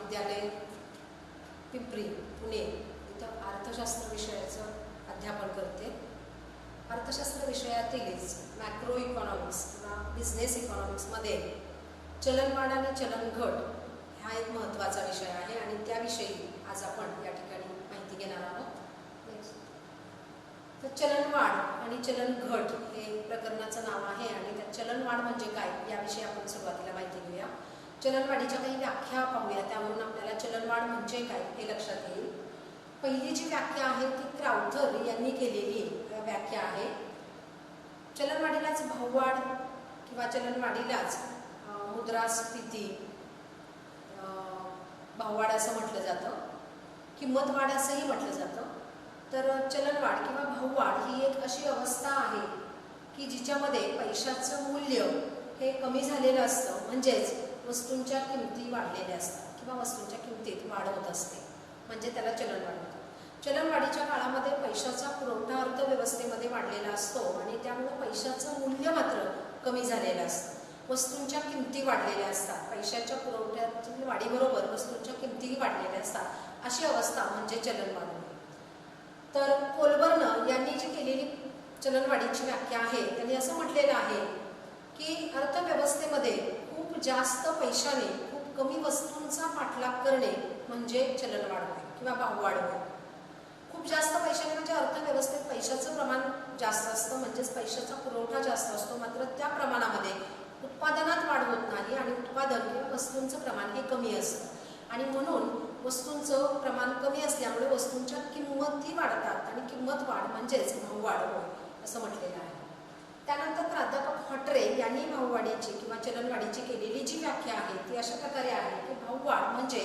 महाविद्यालय पिंपरी पुणे इथं अर्थशास्त्र विषयाचं अध्यापन करते. अर्थशास्त्र विषयातीलच मॅक्रो इकॉनॉमिक्स किंवा बिझनेस इकॉनॉमिक्समध्ये चलनवाढ आणि चलनघट हा एक महत्त्वाचा विषय आहे आणि त्याविषयी आज आपण या ठिकाणी माहिती घेणार आहोत. तर चलनवाढ आणि चलनघट हे प्रकरणाचं नाव आहे आणि त्या चलनवाढ म्हणजे काय याविषयी आपण सुरुवातीला माहिती घेऊया. चलनवाढीच्या काही व्याख्या पाहूया, त्यावरून आपल्याला चलनवाढ म्हणजे काय हे लक्षात येईल. पहिली जी व्याख्या आहे ती क्राउथर यांनी केलेली व्याख्या आहे. चलनवाढीलाच भाववाढ किंवा चलनवाढीलाच मुद्रास्फीती भाववाढ असं म्हटलं जातं, किंमतवाढ असंही म्हटलं जातं. तर चलनवाढ किंवा भाववाढ ही एक अशी अवस्था आहे की जिच्यामध्ये पैशाचं मूल्य हे कमी झालेलं असतं, म्हणजेच वस्तूंच्या किमती वाढलेल्या असतात किंवा वस्तूंच्या किमतीत वाढ होत असते, म्हणजे त्याला चलनवाढ म्हणतात. चलनवाढीच्या काळामध्ये पैशाचा पुरवठा अर्थव्यवस्थेमध्ये वाढलेला असतो आणि त्यामुळे पैशाचं मूल्य मात्र कमी झालेलं असतं. वस्तूंच्या किमती वाढलेल्या असतात, पैशाच्या पुरवठ्यातील वाढीबरोबर वस्तूंच्या किमतीही वाढलेल्या असतात, अशी अवस्था म्हणजे चलनवाढ. तर कोलबर्न यांनी जी केलेली चलनवाढीची व्याख्या आहे त्यांनी असं म्हटलेलं आहे की अर्थव्यवस्थेमध्ये खूप जास्त पैशाने खूप कमी वस्तूंचा पाठलाग करणे म्हणजे चलनवाढ होय किंवा भाववाढ होय. खूप जास्त पैशाने म्हणजे अर्थव्यवस्थेत पैशाचं प्रमाण जास्त असतं, म्हणजेच पैशाचा पुरवठा जास्त असतो, मात्र त्या प्रमाणामध्ये उत्पादनात वाढ होत नाही आणि उत्पादन किंवा वस्तूंचं प्रमाण हे कमी असतं आणि म्हणून वस्तूंचं प्रमाण कमी असल्यामुळे वस्तूंच्या किंमती वाढतात आणि किंमत वाढ म्हणजेच भाववाढ होय असं म्हटलेलं आहे. त्यानंतर प्राध्यापक हॉटरे यांनी भाववाढीची किंवा चलनवाढीची केलेली जी व्याख्या आहे ती अशा प्रकारे आहे की भाववाढ म्हणजे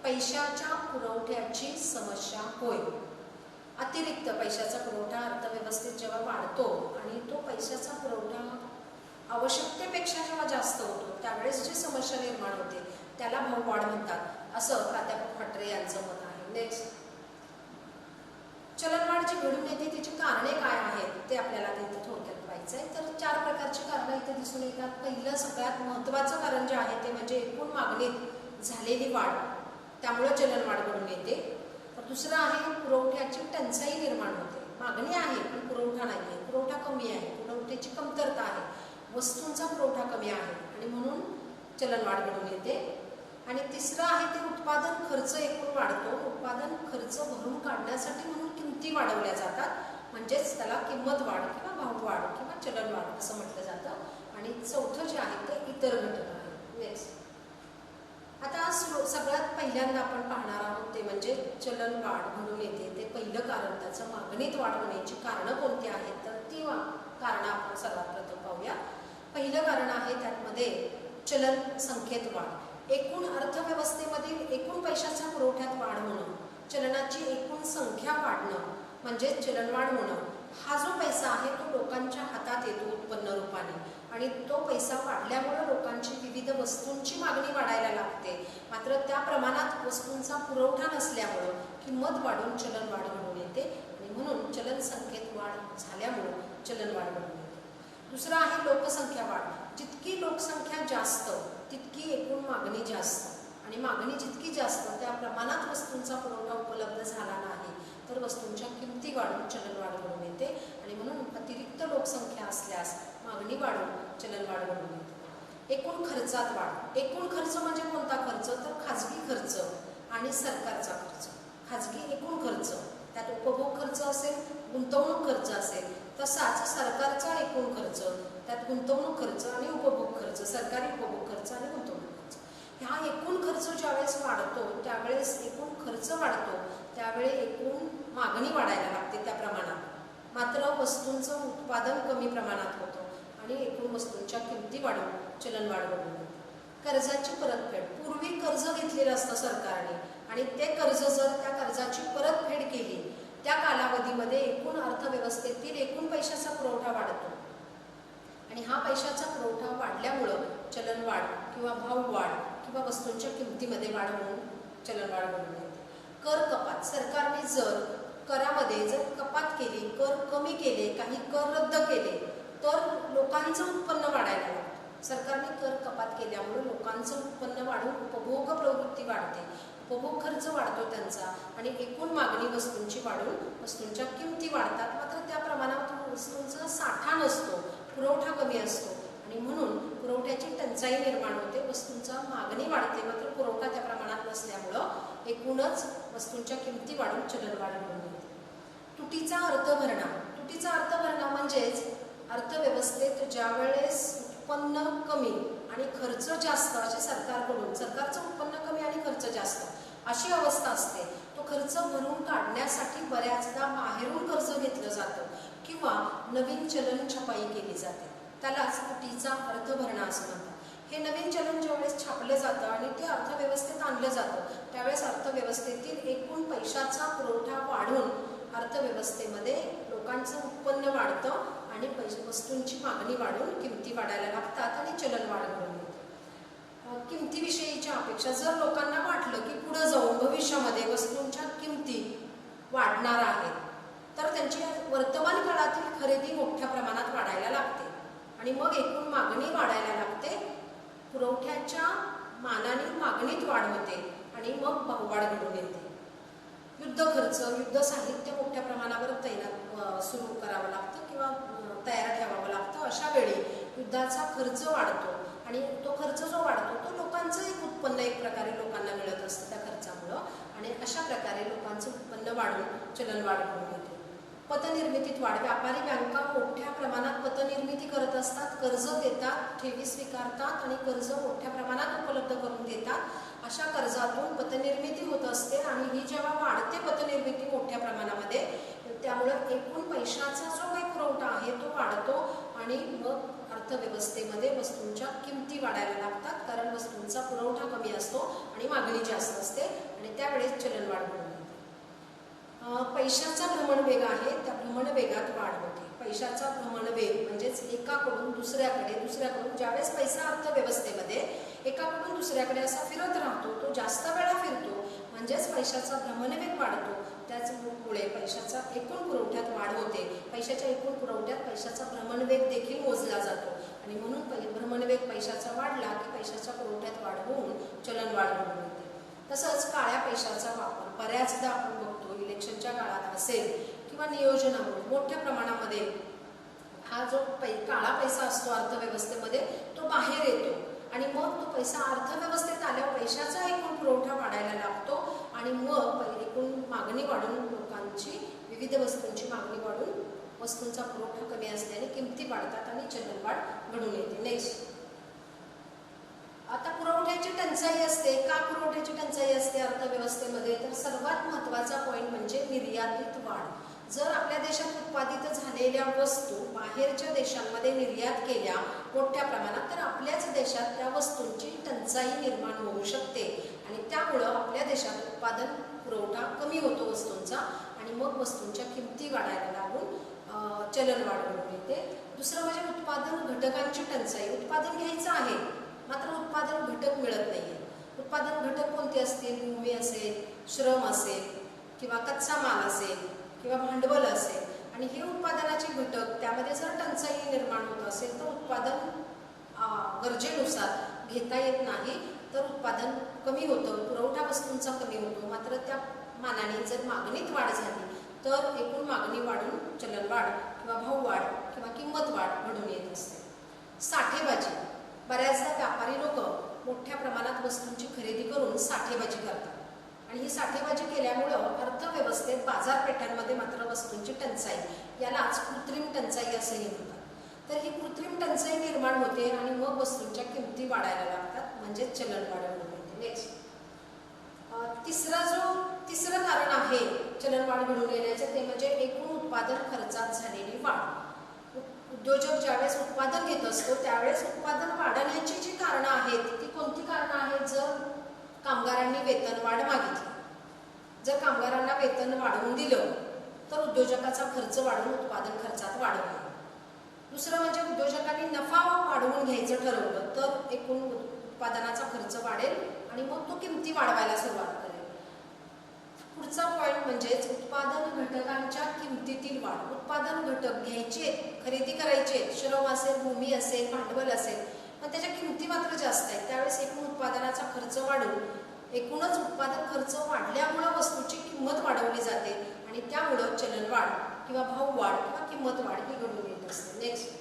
पैशाच्या पुरवठ्याची समस्या होय. अतिरिक्त पैशाचा पुरवठा अर्थव्यवस्थेत जेव्हा वाढतो आणि तो पैशाचा पुरवठा आवश्यकतेपेक्षा जेव्हा जास्त होतो त्यावेळेस जी समस्या निर्माण होते त्याला भाववाढ म्हणतात असं प्राध्यापक हॉटरे यांचं मत आहे. नेक्स्ट, चलनवाढ जी घडून येते त्याची कारणे काय आहेत ते आपल्याला इथे थोडक्यात पाहायचं आहे. तर 4 प्रकारची कारणं इथे दिसून येतात. पहिलं सगळ्यात महत्त्वाचं कारण जे आहे ते म्हणजे एकूण मागणीत झालेली वाढ, त्यामुळे चलनवाढ घडून येते. तर दुसरं आहे पुरवठ्याची टंचाई निर्माण होते. मागणी आहे पण पुरवठा नाही आहे, पुरवठा कमी आहे, पुरवठ्याची कमतरता आहे, वस्तूंचा पुरवठा कमी आहे आणि म्हणून चलनवाढ घडून येते. आणि तिसरं आहे ते उत्पादन खर्च एकूण वाढतो. उत्पादन खर्च भरून काढण्यासाठी म्हणून किमती वाढवल्या जातात, म्हणजेच त्याला किंमत वाढ किंवा भाववाढ किंवा चलनवाढ असं म्हटलं जातं. आणि चौथं जे आहे ते इतर घटक आहे. नेक्स्ट, आता सगळ्यात पहिल्यांदा आपण पाहणार आहोत ते म्हणजे चलनवाढ घडून येते ते पहिलं कारण, त्याचं मागणीत वाढ होण्याची कारणं कोणती आहेत तर ती कारणं आपण सर्वात प्रथम पाहूया. पहिलं कारण आहे त्यामध्ये चलन संख्येत वाढ. एकूण अर्थव्यवस्थेमधील एकूण पैशाच्या पुरवठ्यात वाढ होणं, चलनाची एकूण संख्या वाढणं म्हणजे चलनवाढ होणं. हा जो पैसा आहे तो लोकांच्या हातात येतो उत्पन्न रूपाने आणि तो पैसा वाढल्यामुळे लोकांची विविध वस्तूंची मागणी वाढायला लागते, मात्र त्या प्रमाणात वस्तूंचा पुरवठा नसल्यामुळं किंमत वाढून चलनवाढ घडून येते आणि म्हणून चलन संख्येत वाढ झाल्यामुळं चलनवाढ घडून येते. दुसरा आहे लोकसंख्या वाढ. जितकी लोकसंख्या जास्त तितकी एकूण मागणी जास्त आणि मागणी जितकी जास्त त्या प्रमाणात वस्तूंचा पुरवठा उपलब्ध झाला नाही तर वस्तूंच्या किमती वाढून चलनवाढ घडून येते आणि म्हणून अतिरिक्त लोकसंख्या असल्यास मागणी वाढून चलनवाढ घडून येते. एकूण खर्चात वाढ. एकूण खर्च म्हणजे कोणता खर्च तर खाजगी खर्च आणि सरकारचा खर्च. खाजगी एकूण खर्च, त्यात उपभोग खर्च असेल, गुंतवणूक खर्च असेल, तसाच सरकारचा एकूण खर्च, त्यात गुंतवणूक खर्च आणि उपभोग खर्च, सरकारी उपभोग खर्च आणि गुंतवणूक खर्च. ह्या एकूण खर्च ज्यावेळेस वाढतो त्यावेळेस एकूण खर्च वाढतो त्यावेळी एकूण मागणी वाढायला लागते त्या प्रमाणात, मात्र वस्तूंचं उत्पादन कमी प्रमाणात होतं आणि एकूण वस्तूंच्या किमती वाढून चलनवाढ घडून येते. कर्जाची परतफेड. पूर्वी कर्ज घेतलेलं असतं सरकारने आणि ते कर्ज जर त्या कर्जाची परतफेड केली त्या कालावधीमध्ये एकूण अर्थव्यवस्थेतील एकूण पैशाचा पुरवठा वाढतो आणि हा पैशाचा पुरवठा वाढल्यामुळं चलनवाढ किंवा भाववाढ किंवा वस्तूंच्या किमतीमध्ये वाढ होऊन चलनवाढ घडून येते. कर कपात. सरकारने जर करामध्ये जर कपात केली, कर कमी केले, काही कर रद्द केले तर लोकांचं उत्पन्न वाढायला लागतं सरकारने कर कपात केल्यामुळे लोकांचं उत्पन्न वाढून उपभोग प्रवृत्ती वाढते, उपभोग खर्च वाढतो त्यांचा आणि एकूण मागणी वस्तूंची वाढून वस्तूंच्या किमती वाढतात. मात्र त्या प्रमाणात वस्तूंचा साठा नसतो, पुरवठा कमी असतो आणि म्हणून पुरवठ्याची टंचाई निर्माण होते. वस्तूंचा मागणी वाढते मात्र पुरवठा त्या प्रमाणात नसल्यामुळं एकूणच वस्तूंच्या किमती वाढून चलनवाढ होऊन येते. तुटीचा अर्थभरणा. तुटीचा अर्थभरणा म्हणजेच अर्थव्यवस्थेत ज्यावेळेस उत्पन्न कमी आणि खर्च जास्त असे सरकारचं उत्पन्न कमी आणि खर्च जास्त अशी अवस्था असते, तो खर्च भरून काढण्यासाठी बऱ्याचदा बाहेरून कर्ज घेतलं जातं किंवा नवीन चलन छपाई केली जाते, त्यालाच तुटीचा अर्थभरणा असं म्हणतात. हे नवीन चलन ज्यावेळेस छापलं जातं आणि ते अर्थव्यवस्थेत आणलं जातं त्यावेळेस अर्थव्यवस्थेतील एकूण पैशाचा पुरवठा वाढून अर्थव्यवस्थेमध्ये लोकांचं उत्पन्न वाढतं आणि वस्तूंची मागणी वाढून किमती वाढायला लागतात आणि चलनवाढ घडून येते. किमतीविषयीच्या अपेक्षा. जर लोकांना वाटलं की पुढे जाऊन भविष्यामध्ये वस्तूंच्या किमती वाढणार आहेत तर त्यांची वर्तमान काळातील खरेदी मोठ्या प्रमाणात वाढायला लागते आणि मग एकूण मागणी वाढायला लागते, पुरवठ्याच्या मानाने मागणीत वाढ होते आणि मग भाववाढ घडून येते. युद्ध खर्च, युद्ध साहित्य मोठ्या प्रमाणावर सुरू करावं लागतं किंवा तयार ठेवावं लागतं. अशा वेळी युद्धाचा खर्च वाढतो आणि तो खर्च जो वाढतो तो लोकांचं एक उत्पन्न एक प्रकारे लोकांना मिळत असतं त्या खर्चामुळं आणि अशा प्रकारे लोकांचं उत्पन्न वाढून चलनवाढ घडून येते. पतनिर्मितीत वाढ. व्यापारी बँका मोठ्या प्रमाणात पतनिर्मिती करत असतात, कर्ज देतात, ठेवी स्वीकारतात आणि कर्ज मोठ्या प्रमाणात उपलब्ध करून देतात. अशा कर्जातून पतनिर्मिती होत असते आणि ही जेव्हा वाढते पतनिर्मिती मोठ्या प्रमाणामध्ये त्यामुळे एकूण पैशाचा जो काही पुरवठा आहे तो वाढतो आणि मग अर्थव्यवस्थेमध्ये वस्तूंच्या किमती वाढायला लागतात कारण वस्तूंचा पुरवठा कमी असतो आणि मागणी जास्त असते आणि त्यावेळेस चलनवाढ घडून येते. पैशाचा भ्रमणवेग आहे, त्या भ्रमणवेगात वाढ होते. पैशाचा भ्रमणवेग म्हणजेच एकाकडून दुसऱ्याकडून ज्यावेळेस पैसा अर्थव्यवस्थेमध्ये एकाकडून दुसऱ्याकडे असा फिरत राहतो, तो जास्त वेळा फिरतो म्हणजेच पैशाचा भ्रमणवेग वाढतो. त्याचमुळे पैशाचा एकूण पुरवठ्यात वाढ होते. पैशाच्या एकूण पुरवठ्यात पैशाचा भ्रमणवेग देखील मोजला जातो आणि म्हणून भ्रमणवेग पैशाचा वाढला की पैशाच्या पुरवठ्यात वाढ होऊन चलनवाढ घडून येते. तसंच काळ्या पैशाचा वापर बऱ्याचदा आपण बघतो, इलेक्शनच्या काळात असेल किंवा नियोजनामुळे मोठ्या प्रमाणामध्ये हा जो काळा पैसा असतो अर्थव्यवस्थेमध्ये तो बाहेर येतो आणि मग तो पैसा अर्थव्यवस्थेत आल्यावर पैशाचा एकूण पुरवठा वाढायला लागतो आणि मग एकूण मागणी वाढून लोकांची विविध वस्तूंची मागणी वाढून वस्तूंचा पुरवठा कमी असल्याने किमती वाढतात आणि चलनवाढ घडून येते. नेक्स्ट, आता पुरवठ्याची टंचाई असते. का पुरवठ्याची टंचाई असते अर्थव्यवस्थेमध्ये? तर सर्वात महत्त्वाचा पॉईंट म्हणजे निर्यातीत वाढ. जर आपल्या देशात उत्पादित झालेल्या वस्तू बाहेरच्या देशांमध्ये निर्यात केल्या मोठ्या प्रमाणात तर आपल्याच देशात त्या वस्तूंची टंचाई निर्माण होऊ शकते आणि त्यामुळं आपल्या देशात उत्पादन पुरवठा कमी होतो वस्तूंचा आणि मग वस्तूंच्या किमती वाढायला लागून चलनवाढ घडून येते. दुसरं म्हणजे उत्पादन घटकांची टंचाई. उत्पादन घ्यायचं आहे मात्र उत्पादन घटक मिळत नाहीये. उत्पादन घटक कोणते असतील? भूमी असेल, श्रम असेल किंवा कच्चा माल असेल किंवा भांडवल असेल आणि हे उत्पादनाचे घटक त्यामध्ये जर टंचाई निर्माण होत असेल तर उत्पादन गरजेनुसार घेता येत नाही तर उत्पादन कमी होतं, पुरवठा वस्तूंचा कमी होतो. मात्र त्या मानाने जर मागणीत वाढ झाली तर एकूण मागणी वाढून चलनवाढ किंवा भाववाढ किंवा किंमत वाढ घडून येत असते. साठेबाजी. बऱ्याचदा व्यापारी लोक मोठ्या प्रमाणात वस्तूंची खरेदी करून साठेबाजी करतात आणि ही साठेबाजी केल्यामुळं अर्थव्यवस्थेत बाजारपेठांमध्ये मात्र वस्तूंची टंचाई, यालाच कृत्रिम टंचाई असंही म्हणतात. तर ही कृत्रिम टंचाई निर्माण होते आणि मग वस्तूंच्या किमती वाढायला लागतात म्हणजेच चलनवाढ घडून येते. नेक्स्ट, तिसरं कारण आहे चलनवाढ घडून येण्याचं ते म्हणजे एकूण उत्पादन खर्चात झालेली वाढ. उद्योजक ज्यावेळेस उत्पादन घेत असतो त्यावेळेस उत्पादन वाढण्याची जी कारणं आहेत ती कोणती कारणं आहेत? जर कामगारांनी वेतनवाढ मागितली, जर कामगारांना वेतन वाढवून दिलं तर उद्योजकाचा खर्च वाढून उत्पादन खर्चात वाढ होईल. दुसरं म्हणजे उद्योजकांनी नफा वाढवून घ्यायचं ठरवलं तर एकूण उत्पादनाचा खर्च वाढेल आणि मग तो किमती वाढवायला सुरुवात करेल. पुढचा पॉईंट म्हणजेच उत्पादन घटकांच्या किमतीतील वाढ. उत्पादन घटक घ्यायचे, खरेदी करायचे, श्रम असेल, भूमी असेल, भांडवल असेल, पण त्याच्या किमती मात्र जास्त आहेत. त्यावेळेस एकूण उत्पादनाचा खर्च वाढून एकूणच उत्पादन खर्च वाढल्यामुळं वस्तूची किंमत वाढवली जाते आणि त्यामुळं चलनवाढ किंवा भाववाढ किंवा किंमत वाढ ही घडून येत असते. नेक्स्ट,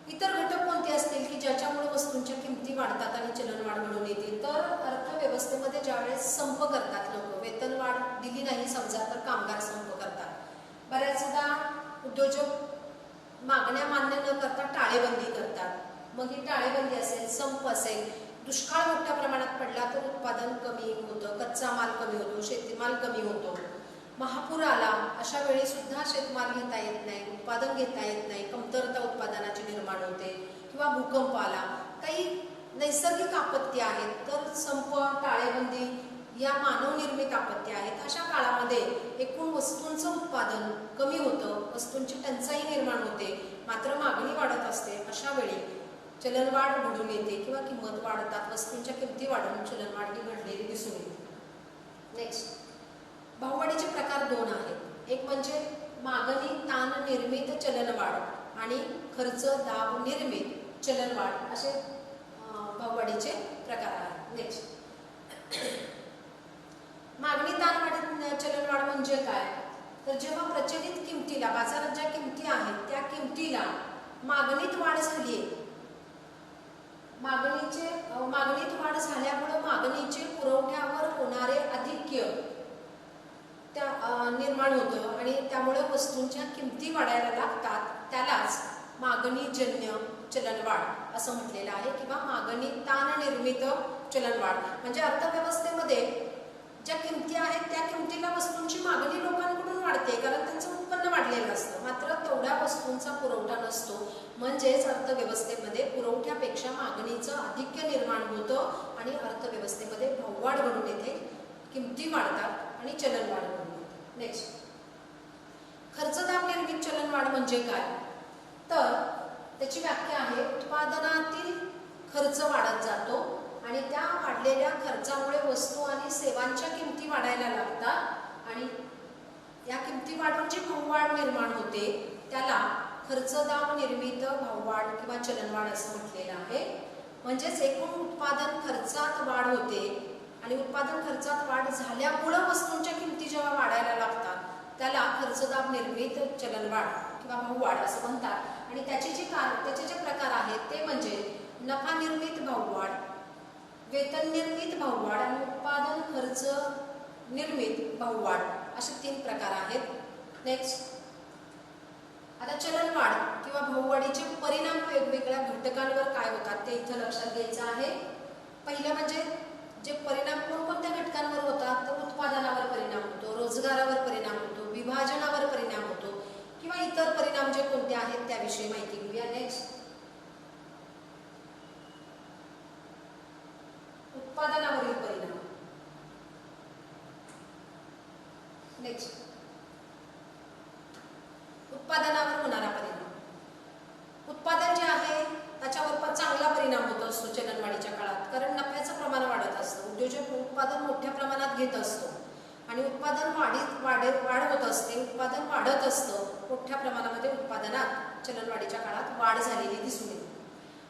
इतर घटक कोणते असतील की ज्याच्यामुळे वस्तूंच्या किमती वाढतात आणि चलनवाढ घडून येते? तर अर्थव्यवस्थेमध्ये ज्यावेळेस संप करतात लोक, वेतनवाढ दिली नाही समजा तर कामगार संप करतात. बऱ्याचदा उद्योजक मागण्या मान्य न करता टाळेबंदी करतात. मग ही टाळेबंदी असेल, संप असेल, दुष्काळ मोठ्या प्रमाणात पडला तर उत्पादन कमी होतं, कच्चा माल कमी होतो, शेतीमाल कमी होतो. महापूर आला, अशा वेळी सुद्धा शेतमाल घेता येत नाही, उत्पादन घेता येत नाही, कमतरता उत्पादनाची निर्माण होते. किंवा भूकंप आला, काही नैसर्गिक आपत्ती आहेत तर संप, टाळेबंदी या मानवनिर्मित आपत्ती आहेत. अशा काळामध्ये एकूण वस्तूंचं उत्पादन कमी होतं, वस्तूंची टंचाई निर्माण होते, मात्र मागणी वाढत असते. अशा वेळी चलनवाढ घडून येते किंवा किंमत वाढतात, वस्तूंच्या किमती वाढून चलनवाढ ही घडलेली दिसून येते. नेक्स्ट, भाववाढीचे प्रकार दोन आहेत. एक म्हणजे मागणी ताण निर्मित चलनवाढ आणि खर्च दाब निर्मित चलनवाढ, असे भाववाढीचे प्रकार आहेत. नेक्स्ट, मागणी ताण चलनवाढ म्हणजे काय? तर जेव्हा प्रचलित किमतीला, बाजारात ज्या किमती आहेत त्या किमतीला मागणीत वाढ झाली, मागणीत वाढ झाल्यामुळे मागणीचे पुरवठ्यावर होणारे आधिक्य निर्माण होतं आणि त्यामुळे वस्तूंच्या किमती वाढायला लागतात. त्यालाच मागणीजन्य चलनवाढ असं म्हटलेलं आहे किंवा मागणी ताण निर्मित चलनवाढ. म्हणजे अर्थव्यवस्थेमध्ये ज्या किमती आहेत त्या किमतीला वस्तूंची मागणी लोकांकडून वाढते कारण त्यांचं उत्पन्न वाढलेलं असतं, मात्र तेवढ्या वस्तूंचा पुरवठा नसतो. म्हणजेच अर्थव्यवस्थेमध्ये पुरवठ्यापेक्षा मागणीचं आधिक्य निर्माण होतं आणि अर्थव्यवस्थेमध्ये भाववाढ घडून येते, किमती वाढतात आणि चलनवाढ घडून येते. नेक्स्ट, खर्चदाब निर्मित चलनवाढ म्हणजे काय? तर त्याची व्याख्या आहे, उत्पादनातील खर्च वाढत जातो आणि त्या वाढलेल्या खर्चामुळे वस्तू आणि सेवांच्या किमती वाढायला लागतात आणि या किमती वाढून जी भाववाढ निर्माण होते त्याला खर्चदाब निर्मित भाववाढ किंवा चलनवाढ असं म्हटलेलं आहे. म्हणजेच एकूण उत्पादन खर्चात वाढ होते आणि उत्पादन खर्चात वाढ झाल्यामुळे वस्तूंच्या किमती जेव्हा वाढायला लागतात त्याला खर्चदाब निर्मित चलनवाढ किंवा भाववाढ असं म्हणतात. आणि त्याचे जे प्रकार आहेत ते म्हणजे नफा निर्मित भाववाढ, वेतन निर्मित भाववाढ आणि उत्पादन खर्च निर्मित भाववाढ, असे 3 प्रकार आहेत. नेक्स्ट, आता चलनवाढ किंवा भाववाढीचे परिणाम वेगवेगळ्या घटकांवर काय होतात ते इथं लक्षात घ्यायचं आहे. पहिलं म्हणजे जे परिणाम कोणकोणत्या घटकांवर होतात तर उत्पादनावर परिणाम होतो, रोजगारावर परिणाम होतो, विभाजनावर परिणाम होतो किंवा इतर परिणाम जे कोणते आहेत त्याविषयी माहिती घेऊया. नेक्स्ट, उत्पादनावरील परिणाम. नेक्स्ट, उत्पादनावर होणारा परिणाम. उत्पादन जे आहे त्याच्यावर चांगला परिणाम होत असतो चलनवाढीच्या काळात कारण नफ्याचं प्रमाण वाढत असतं, उद्योजक उत्पादन मोठ्या प्रमाणात घेत असतो आणि उत्पादन वाढ होत असते, उत्पादन वाढत असतं, मोठ्या प्रमाणामध्ये उत्पादनात चलनवाढीच्या काळात वाढ झालेली दिसून येते.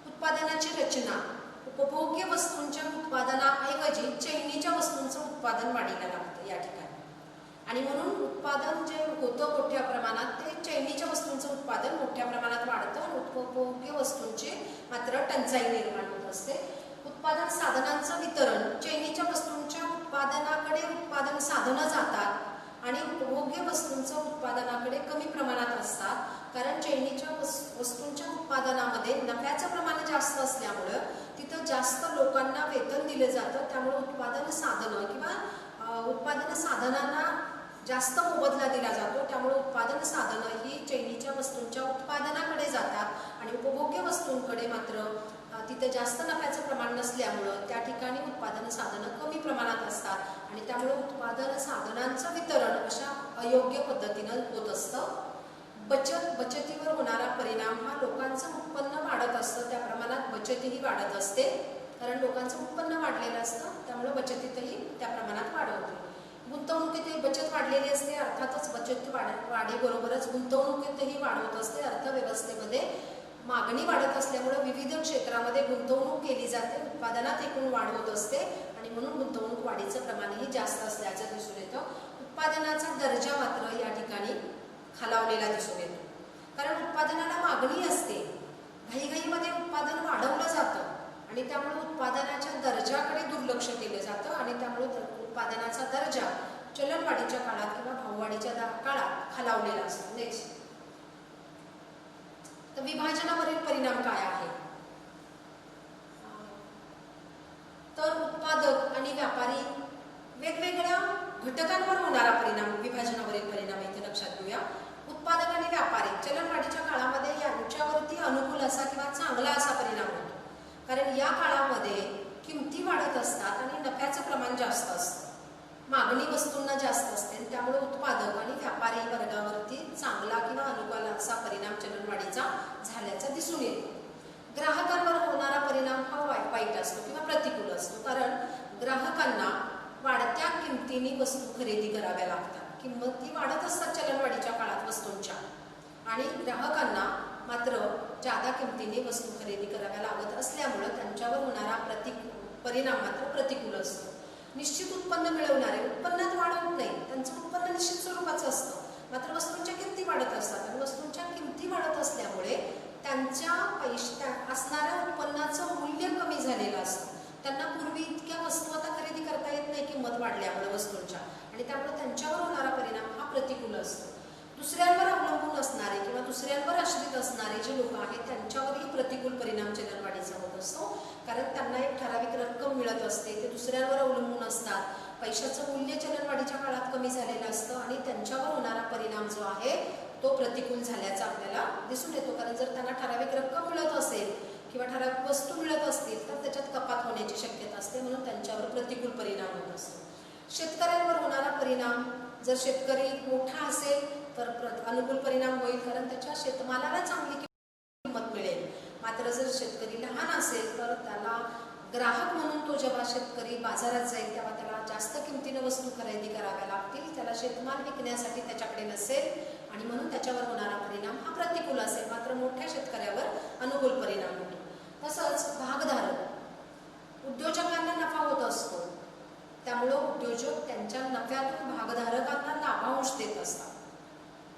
उत्पादनाची रचना, उपभोग्य वस्तूंच्या उत्पादनाऐवजी चैनीच्या वस्तूंचं उत्पादन वाढीला लागतं या ठिकाणी आणि म्हणून उत्पादन जे होतं मोठ्या प्रमाणात ते चैनीच्या वस्तूंचं उत्पादन मोठ्या प्रमाणात वाढतं आणि उपभोग्य वस्तूंची मात्र टंचाई निर्माण होत असते. उत्पादन साधनांचं वितरण, चैनीच्या वस्तूंच्या उत्पादनाकडे उत्पादन साधनं जातात आणि उपभोग्य वस्तूंचं उत्पादनाकडे कमी प्रमाणात असतात कारण चैनीच्या वस्तूंच्या उत्पादनामध्ये नफ्याचं प्रमाण जास्त असल्यामुळं तिथं जास्त लोकांना वेतन दिलं जातं, त्यामुळे उत्पादन साधनं किंवा उत्पादन साधनांना जास्त मोबदला दिला जातो, त्यामुळे उत्पादन साधनं ही चैनीच्या वस्तूंच्या उत्पादनाकडे जातात आणि उपभोग्य वस्तूंकडे मात्र तिथे जास्त नफ्याचं प्रमाण नसल्यामुळं त्या ठिकाणी उत्पादन साधनं कमी प्रमाणात असतात आणि त्यामुळे उत्पादन साधनांचं वितरण अशा अयोग्य पद्धतीनं होत असतं. बचतीवर होणारा परिणाम हा लोकांचं उत्पन्न वाढत असतं त्या प्रमाणात बचतही वाढत असते कारण लोकांचं उत्पन्न वाढलेलं असतं त्यामुळे बचतीतही त्या प्रमाणात वाढ होते. गुंतवणुकीतही बचत वाढलेली असते, अर्थातच बचत वाढीबरोबरच गुंतवणुकीतही वाढ होत असते. अर्थव्यवस्थेमध्ये मागणी वाढत असल्यामुळे विविध क्षेत्रामध्ये गुंतवणूक केली जाते, उत्पादनात एकूण वाढ होत असते आणि म्हणून गुंतवणूक वाढीचं प्रमाणही जास्त असल्याचं दिसून येतं. उत्पादनाचा दर्जा मात्र या ठिकाणी खालावलेला दिसून येतो, कारण उत्पादनाला मागणी असते, घाईघाईमध्ये उत्पादन वाढवलं जातं आणि त्यामुळे उत्पादनाच्या दर्जाकडे दुर्लक्ष केलं जातं आणि त्यामुळे उत्पादनाचा दर्जा चलनवाढीच्या काळात किंवा भाववाढीच्या काळात खालावलेला असतो. नेक्स्ट, तर विभाजनावरील परिणाम काय आहे? तर उत्पादक आणि व्यापारी वेगवेगळ्या घटकांवर होणारा परिणाम, विभाजनावरील परिणाम इथे लक्षात घेऊया. उत्पादक आणि व्यापारी चलनवाढीच्या काळामध्ये यांच्यावरती अनुकूल असा किंवा चांगला असा परिणाम होतो, कारण या काळामध्ये किमती वाढत असतात आणि नफ्याचं प्रमाण जास्त असतं, मागणी वस्तूंना जास्त असते, त्यामुळे उत्पादक आणि व्यापारी वर्गावरती चांगला किंवा अनुकूल असा परिणाम चलनवाढीचा झाल्याचा दिसून येतो. ग्राहकांवर होणारा परिणाम हा वाईट असतो किंवा प्रतिकूल असतो, कारण ग्राहकांना वाढत्या किमतीने वस्तू खरेदी कराव्या लागतात, किंमती वाढत असतात चलनवाढीच्या काळात वस्तूंच्या, आणि ग्राहकांना मात्र जादा किमतीने वस्तू खरेदी कराव्या लागत असल्यामुळे त्यांच्यावर होणारा परिणाम मात्र प्रतिकूल असतो. निश्चित उत्पन्न मिळवणारे उत्पन्नात वाढ होत नाही, त्यांचं उत्पन्न निश्चित स्वरूपाचं असतं, मात्र वस्तूंच्या किमती वाढत असतात आणि वस्तूंच्या किमती वाढत असल्यामुळे त्यांच्या असणाऱ्या उत्पन्नाचं मूल्य कमी झालेलं असतं. त्यांना पूर्वी इतक्या वस्तू आता खरेदी करता येत नाही किंमत वाढल्यामुळे वस्तूंच्या, आणि त्यामुळे त्यांच्यावर होणारा परिणाम हा प्रतिकूल असतो. दुसऱ्यांवर अवलंबून असणारे किंवा दुसऱ्यांवर आश्रित असणारे जे लोक आहेत त्यांच्यावरही प्रतिकूल परिणाम चलनवाढीचा होत असतो, कारण त्यांना एक ठराविक रक्कम मिळत असते, ते दुसऱ्यांवर अवलंबून असतात, पैशाचं मूल्य चलनवाढीच्या काळात कमी झालेलं असतं आणि त्यांच्यावर होणारा परिणाम जो आहे तो प्रतिकूल झाल्याचा आपल्याला दिसून येतो. कारण जर त्यांना ठराविक रक्कम मिळत असेल किंवा ठराविक वस्तू मिळत असतील तर त्याच्यात कपात होण्याची शक्यता असते, म्हणून त्यांच्यावर प्रतिकूल परिणाम होत असतो. शेतकऱ्यांवर होणारा परिणाम, जर शेतकरी मोठा असेल तर अनुकूल परिणाम होईल, कारण त्याच्या शेतमालाला चांगली किंमत मिळेल, मात्र जर शेतकरी लहान असेल तर त्याला ग्राहक म्हणून तो जेव्हा शेतकरी बाजारात जाईल तेव्हा त्याला जास्त किमतीने वस्तू खरेदी कराव्या लागतील, त्याला शेतमाल विकण्यासाठी त्याच्याकडे नसेल आणि म्हणून त्याच्यावर होणारा परिणाम हा प्रतिकूल असेल, मात्र मोठ्या शेतकऱ्यावर अनुकूल परिणाम होतो. तसंच भागधारक, उद्योजकांना नफा होत असतो, त्यामुळं उद्योजक त्यांच्या नफ्यातून भागधारकांना लाभांश देत असतात.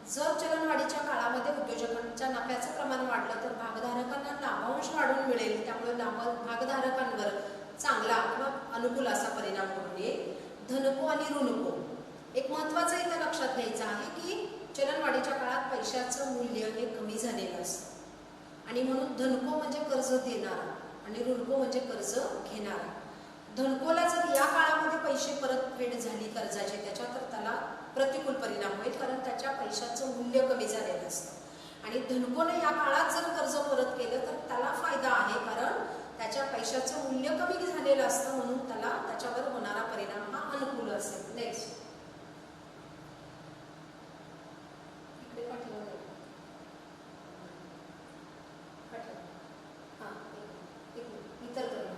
जर चलनवाढीच्या काळामध्ये उद्योजकांच्या नफ्याचं प्रमाण वाढलं तर भागधारकांना लाभांश वाढून मिळेल, त्यामुळे भागधारकांवर चांगला किंवा अनुकूल असा परिणाम करून येईल. धनको आणि ऋणको, एक महत्त्वाचं इथं लक्षात घ्यायचं आहे की चलनवाढीच्या काळात पैशाचं मूल्य हे कमी झालेलं असतं आणि म्हणून धनको म्हणजे कर्ज देणारा आणि ऋणको म्हणजे कर्ज घेणारा. धनकोला जर या काळामध्ये पैसे परतफेड झाली कर्जाची त्याच्या, तर त्याला प्रतिकूल परिणाम होईल, कारण त्याच्या पैशाचं मूल्य कमी झालेलं असतं, आणि धनकोने या काळात जर कर्ज परत केलं तर त्याला फायदा आहे, कारण त्याच्या पैशाचं मूल्य कमी झालेलं असतं, म्हणून त्याला त्याच्यावर होणारा परिणाम हा अनुकूल असेल. नेक्स्ट, इतर परिणाम.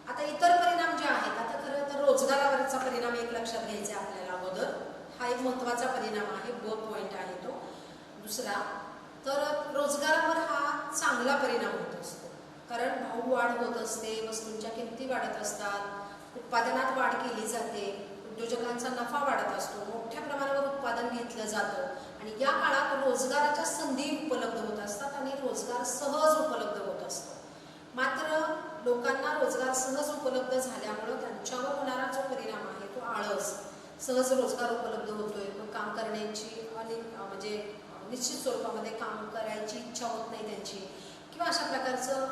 आता इतर परिणाम जे आहेत, आता खरं तर रोजगारावरचा परिणाम एक लक्षात घ्यायचा आपल्याला अगोदर, हा एक महत्त्वाचा परिणाम आहे, बोथ पॉइंट आहे तो. दुसरा, तर रोजगारावर हा चांगला परिणाम होत असतो, कारण भाव वाढ होत असते, वस्तूंच्या किमती वाढत असतात, उत्पादनात वाढ केली जाते, उद्योजकांचा नफा वाढत असतो, मोठ्या प्रमाणावर उत्पादन घेतलं जातं आणि या काळात रोजगाराच्या संधी उपलब्ध होत असतात आणि रोजगार सहज उपलब्ध होत असतो. मात्र लोकांना रोजगार सहज उपलब्ध झाल्यामुळं त्यांच्यावर होणारा जो परिणाम आहे तो आळस, सहज रोजगार उपलब्ध होतोय पण काम करण्याची म्हणजे निश्चित स्वरूपामध्ये काम करायची इच्छा होत नाही त्यांची, किंवा अशा प्रकारचं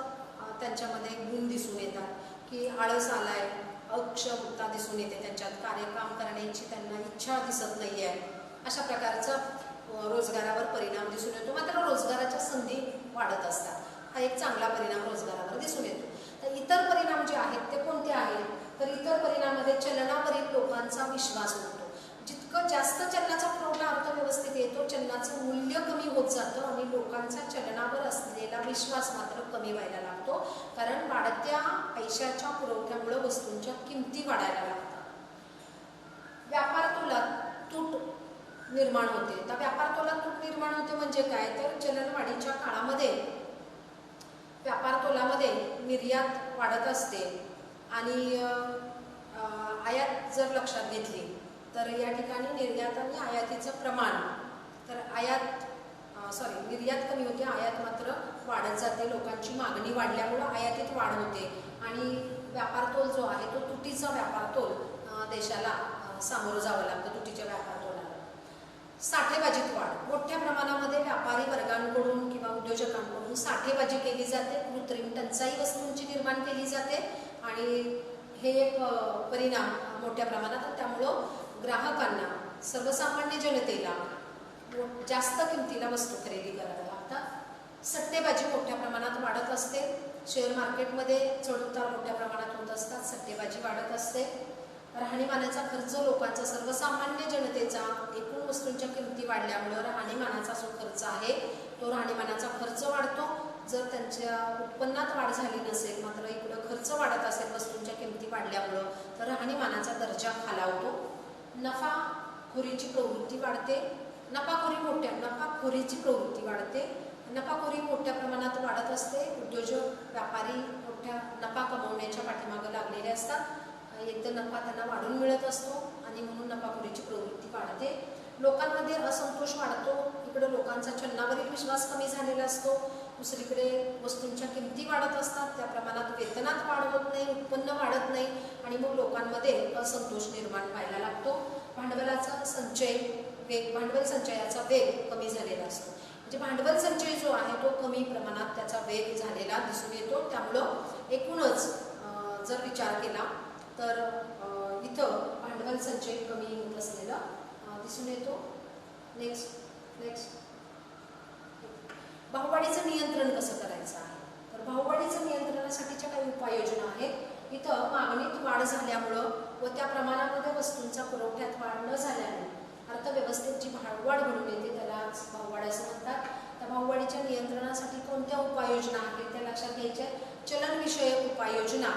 त्यांच्यामध्ये गुण दिसून येतात की आळस आलाय, अक्षमता दिसून येते त्यांच्यात, काम करण्याची त्यांना इच्छा दिसत नाही आहे, अशा प्रकारचा रोजगारावर परिणाम दिसून येतो. मात्र रोजगाराच्या संधी वाढत असतात, हा एक चांगला परिणाम रोजगारावर दिसून येतो. तर इतर परिणाम जे आहेत ते कोणते आहेत, तर इतर परिणामामध्ये चलनावरील लोकांचा विश्वास होतो. जितकं जास्त चलनाचा पुरवठा अर्थव्यवस्थेत येतो, चलनाचं मूल्य कमी होत जातं आणि लोकांचा चलनावर असलेला विश्वास मात्र कमी व्हायला लागतो, कारण वाढत्या पैशाच्या पुरवठ्यामुळे वस्तूंच्या किमती वाढायला लागतात. व्यापार तोलात तूट निर्माण होते. तर व्यापार तोलात तूट निर्माण होते म्हणजे काय, तर चलनवाढीच्या काळामध्ये व्यापार तोलामध्ये निर्यात वाढत असते आणि आयात जर लक्षात घेतली तर या ठिकाणी निर्यात आणि आयातीचं प्रमाण, तर निर्यात कमी होते, आयात मात्र वाढत जाते. लोकांची मागणी वाढल्यामुळं आयातीत वाढ होते आणि व्यापार तोल जो आहे तो तुटीचा व्यापार तोल देशाला सामोरं जावं लागतं. तुटीच्या व्यापार तोलाला साठेबाजीत वाढ, मोठ्या प्रमाणामध्ये व्यापारी वर्गांकडून किंवा उद्योजकांकडून साठेबाजी केली जाते, कृत्रिम टंचाई वस्तूंची निर्माण केली जाते आणि हे एक परिणाम मोठ्या प्रमाणात. त्यामुळं ग्राहकांना, सर्वसामान्य जनतेला जास्त किमतीला वस्तू खरेदी कराव्या लागतात. सट्टेबाजी मोठ्या प्रमाणात वाढत असते. शेअर मार्केटमध्ये चढउतार मोठ्या प्रमाणात होत असतात. सट्टेबाजी वाढत असते. राहणीमानाचा खर्च, लोकांचा, सर्वसामान्य जनतेचा एकूण वस्तूंच्या किमती वाढल्यामुळे राहणीमानाचा जो खर्च आहे तो राहणीमानाचा खर्च वाढतो. जर त्यांच्या उत्पन्नात वाढ झाली नसेल, मात्र इकडं खर्च वाढत असेल वस्तूंच्या किमती वाढल्यामुळं, तर राहणीमानाचा दर्जा खालावतो. नफाखोरीची प्रवृत्ती वाढते. नफाखोरीची प्रवृत्ती वाढते. नफाखोरी मोठ्या प्रमाणात वाढत असते. उद्योजक, व्यापारी मोठ्या नफा कमवण्याच्या पाठीमागे लागलेले असतात. एक तर नफा त्यांना वाढून मिळत असतो आणि म्हणून नफाखोरीची प्रवृत्ती वाढते. लोकांमध्ये असंतोष वाढतो. इकडे लोकांचा चलनावरील विश्वास कमी झालेला असतो. दुसरीकडे वस्तूंच्या किमती वाढत असतात, त्या प्रमाणात वेतनात वाढ होत नाही, उत्पन्न वाढत नाही आणि मग लोकांमध्ये असंतोष निर्माण व्हायला लागतो. भांडवलाचा संचय वेग, भांडवल संचयाचा वेग कमी झालेला असतो. म्हणजे भांडवल संचय जो आहे तो कमी प्रमाणात त्याचा वेग झालेला दिसून येतो. त्यामुळं एकूणच जर विचार केला तर इथं भांडवल संचय कमी होत असलेला दिसून येतो. नेक्स्ट भाववाढीचं नियंत्रण कसं करायचं आहे, तर भाववाढीचं नियंत्रणासाठीच्या काही उपाययोजना आहेत. इथं मागणीत वाढ झाल्यामुळं व त्या प्रमाणामध्ये वस्तूंचा पुरवठ्यात वाढ न झाल्याने अर्थव्यवस्थेत जी भाववाढ घडून येते त्याला भाववाढ असं म्हणतात. त्या भाववाढीच्या नियंत्रणासाठी कोणत्या उपाययोजना आहेत त्या लक्षात घ्यायच्या. चलनविषयक उपाययोजना,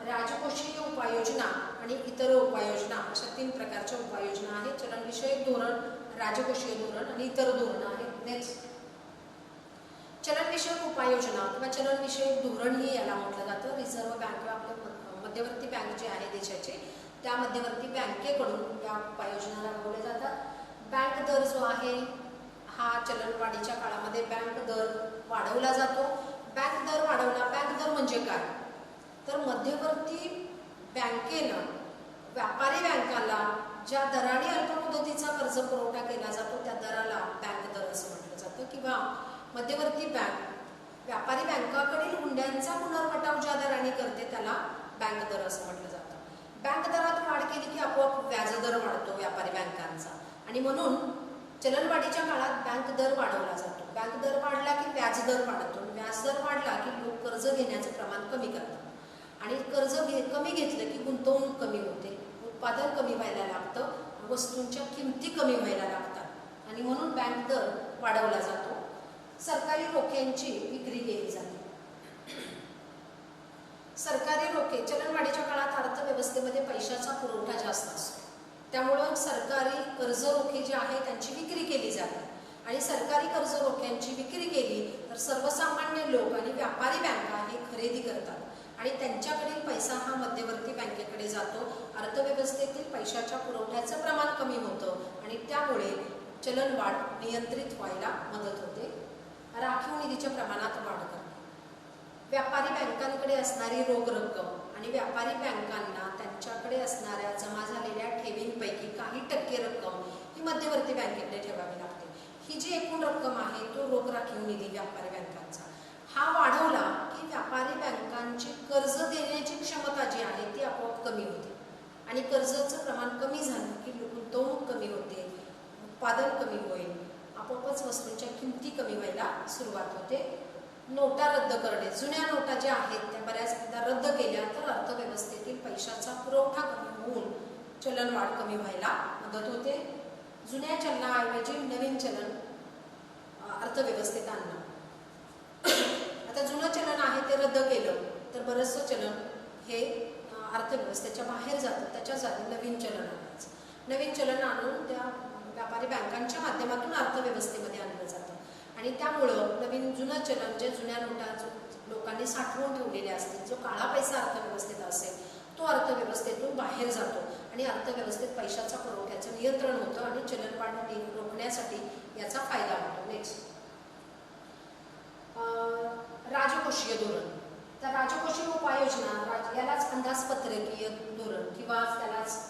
राजकोषीय उपाययोजना आणि इतर उपाययोजना, अशा 3 प्रकारच्या उपाययोजना आहेत. चलनविषयक धोरण, राजकोषीय धोरण आणि इतर धोरणं आहेत. नेक्स्ट चलनविषयक उपाययोजना किंवा चलनविषयक धोरण ही याला म्हटलं जातं. रिझर्व्ह बँक किंवा आपलं मध्यवर्ती बँक जे आहे देशाचे, त्या मध्यवर्ती बँकेकडून या उपाययोजना राबवल्या जातात. बँक दर जो आहे हा चलनवाढीच्या काळामध्ये बँक दर वाढवला जातो. बँक दर वाढवला, बँक दर म्हणजे काय, तर मध्यवर्ती बँकेनं व्यापारी बँकाला ज्या दराने अल्पमुदतीचा कर्ज पुरवठा केला जातो त्या दराला बँक दर असं म्हटलं जातं. किंवा मध्यवर्ती बँक व्यापारी बँकाकडील हुंड्यांचा पुनर्वटाव ज्या दराने करते त्याला बँक दर असं म्हटलं जातं. बँक दरात वाढ केली की आपोआप व्याजदर वाढतो व्यापारी बँकांचा आणि म्हणून चलनवाढीच्या काळात बँक दर वाढवला जातो. बँक दर वाढला की व्याजदर वाढतो. व्याजदर वाढला की लोक कर्ज घेण्याचं प्रमाण कमी करतात आणि कर्ज कमी घेतलं की गुंतवणूक कमी होते, उत्पादन कमी व्हायला लागतं, वस्तूंच्या किमती कमी व्हायला लागतात आणि म्हणून बँक दर वाढवला जातो. सरकारी रोख्यांची विक्री केली जाते. सरकारी रोखे चलनवाढीच्या काळात अर्थव्यवस्थेमध्ये पैशाचा पुरवठा जास्त असतो, त्यामुळं सरकारी कर्ज रोखे जे आहे त्यांची विक्री केली जाते आणि सरकारी कर्ज रोख्यांची विक्री केली तर सर्वसामान्य लोक आणि व्यापारी बँका हे खरेदी करतात आणि त्यांच्याकडील पैसा हा मध्यवर्ती बँकेकडे जातो. अर्थव्यवस्थेतील पैशाच्या पुरवठ्याचं प्रमाण कमी होतं आणि त्यामुळे चलनवाढ नियंत्रित व्हायला मदत होते. राखीव निधीच्या प्रमाणात वाढ करणे, व्यापारी बँकांकडे असणारी रोख रक्कम आणि व्यापारी बँकांना त्यांच्याकडे असणाऱ्या जमा झालेल्या ठेवींपैकी काही टक्के रक्कम ही मध्यवर्ती बँकेकडे ठेवावी लागते. ही जी एकूण रक्कम आहे तो रोख राखीव निधी व्यापारी बँकांचा हा वाढवला की व्यापारी बँकांची कर्ज देण्याची क्षमता जी आहे ती आपोआप कमी होते आणि कर्जाचं प्रमाण कमी झालं की गुंतवणूक कमी होते, उत्पादन कमी होईल, आपोआपच वस्तूंच्या किमती कमी व्हायला सुरुवात होते. नोटा रद्द करणे, जुन्या नोटा ज्या आहेत त्या बऱ्याचदा रद्द केल्या तर अर्थव्यवस्थेतील पैशाचा पुरवठा कमी होऊन चलनवाढ कमी व्हायला मदत होते. जुन्या चलनाऐवजी नवीन चलन अर्थव्यवस्थेत आणणं. आता जुनं चलन आहे ते रद्द केलं तर बरंचसं चलन हे अर्थव्यवस्थेच्या बाहेर जातं, त्याच्या जागी नवीन चलन आणायचं. नवीन चलन आणून त्या व्यापारी बँकांच्या माध्यमातून अर्थव्यवस्थेमध्ये आणलं जातं आणि आणि त्यामुळं नवीन जुनं चलन जे जुन्या नोटा लोकांनी साठवून ठेवलेले असतील, जो काळा पैसा अर्थव्यवस्थेत असेल तो अर्थव्यवस्थेतून बाहेर जातो आणि अर्थव्यवस्थेत पैशाचा पुरवठ्याचं नियंत्रण होतं आणि चलनवाढ रोखण्यासाठी याचा फायदा होतो. नेक्स्ट, राजकोषीय धोरण. तर राजकोषीय उपाययोजना यालाच अंदाजपत्रकीय धोरण किंवा त्यालाच